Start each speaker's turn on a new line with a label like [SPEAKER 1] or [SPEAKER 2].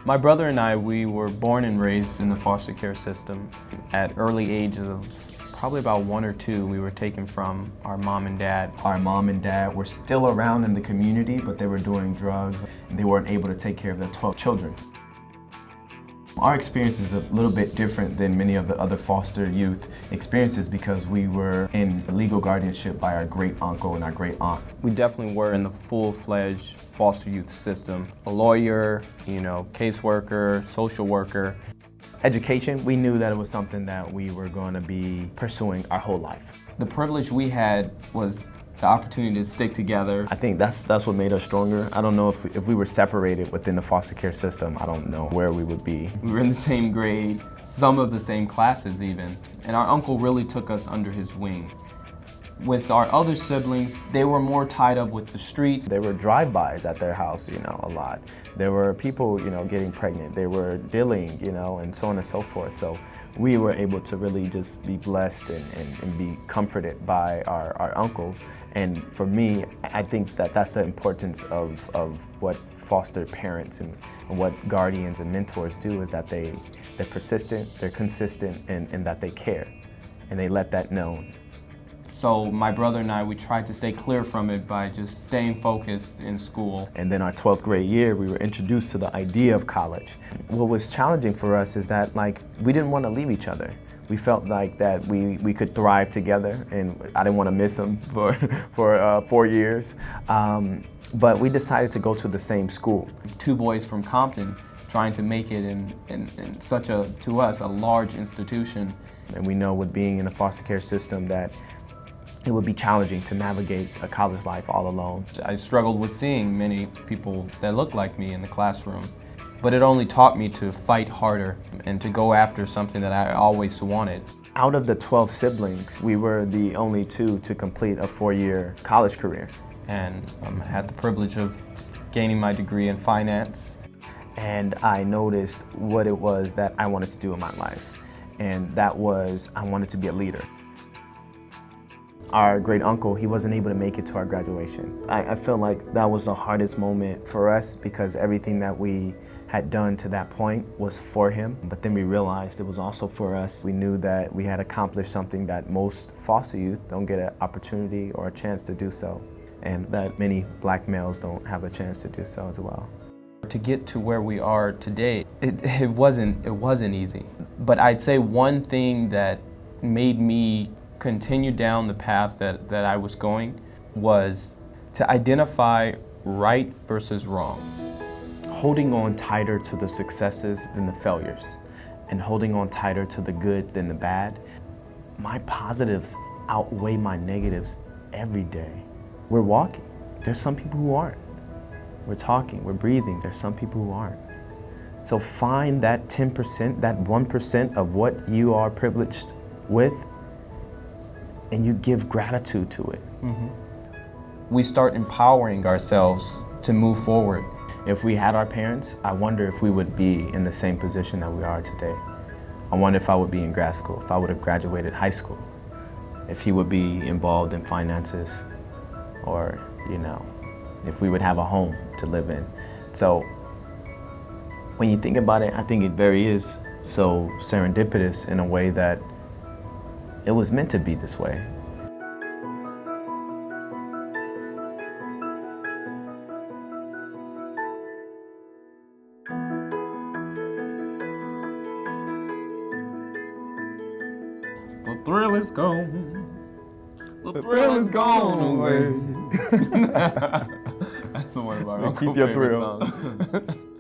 [SPEAKER 1] My brother and I, we were born and raised in the foster care system. At early ages of probably about 1 or 2, we were taken from our mom and dad.
[SPEAKER 2] Our mom and dad were still around in the community, but they were doing drugs, and they weren't able to take care of their 12 children. Our experience is a little bit different than many of the other foster youth experiences because we were in legal guardianship by our great uncle and our great aunt.
[SPEAKER 1] We definitely were in the full-fledged foster youth system. A lawyer, caseworker, social worker.
[SPEAKER 2] Education, we knew that it was something that we were going to be pursuing our whole life.
[SPEAKER 1] The privilege we had was the opportunity to stick together.
[SPEAKER 2] I think that's what made us stronger. I don't know if we were separated within the foster care system, I don't know where we would be.
[SPEAKER 1] We were in the same grade, some of the same classes even, and our uncle really took us under his wing. With our other siblings, they were more tied up with the streets.
[SPEAKER 2] There were drive-bys at their house, a lot. There were people, getting pregnant. They were dealing, and so on and so forth. So we were able to really just be blessed and be comforted by our uncle. And for me, I think that that's the importance of what foster parents and what guardians and mentors do is that they're persistent, they're consistent, and that they care, and they let that known.
[SPEAKER 1] So my brother and I, we tried to stay clear from it by just staying focused in school.
[SPEAKER 2] And then our 12th grade year, we were introduced to the idea of college. What was challenging for us is that we didn't want to leave each other. We felt like that we could thrive together, and I didn't want to miss him for 4 years. But we decided to go to the same school.
[SPEAKER 1] 2 boys from Compton trying to make it in such to us, a large institution.
[SPEAKER 2] And we know with being in the foster care system that it would be challenging to navigate a college life all alone.
[SPEAKER 1] I struggled with seeing many people that looked like me in the classroom, but it only taught me to fight harder and to go after something that I always wanted.
[SPEAKER 2] Out of the 12 siblings, we were the only 2 to complete a 4-year college career.
[SPEAKER 1] And I had the privilege of gaining my degree in finance.
[SPEAKER 2] And I noticed what it was that I wanted to do in my life. And that was, I wanted to be a leader. Our great uncle, he wasn't able to make it to our graduation. I feel like that was the hardest moment for us because everything that we had done to that point was for him, but then we realized it was also for us. We knew that we had accomplished something that most foster youth don't get an opportunity or a chance to do so, and that many black males don't have a chance to do so as well.
[SPEAKER 1] To get to where we are today, it wasn't easy. But I'd say one thing that made me continue down the path that I was going was to identify right versus wrong.
[SPEAKER 2] Holding on tighter to the successes than the failures, and holding on tighter to the good than the bad. My positives outweigh my negatives every day. We're walking. There's some people who aren't. We're talking, we're breathing. There's some people who aren't. So find that 10%, that 1% of what you are privileged with, and you give gratitude to it.
[SPEAKER 1] Mm-hmm. We start empowering ourselves to move forward.
[SPEAKER 2] If we had our parents, I wonder if we would be in the same position that we are today. I wonder if I would be in grad school, if I would have graduated high school, if he would be involved in finances, or, if we would have a home to live in. So when you think about it, I think it very is so serendipitous in a way that it was meant to be this way.
[SPEAKER 1] The thrill is gone. The thrill is gone away. That's one of our
[SPEAKER 2] Keep your thrill.
[SPEAKER 1] songs.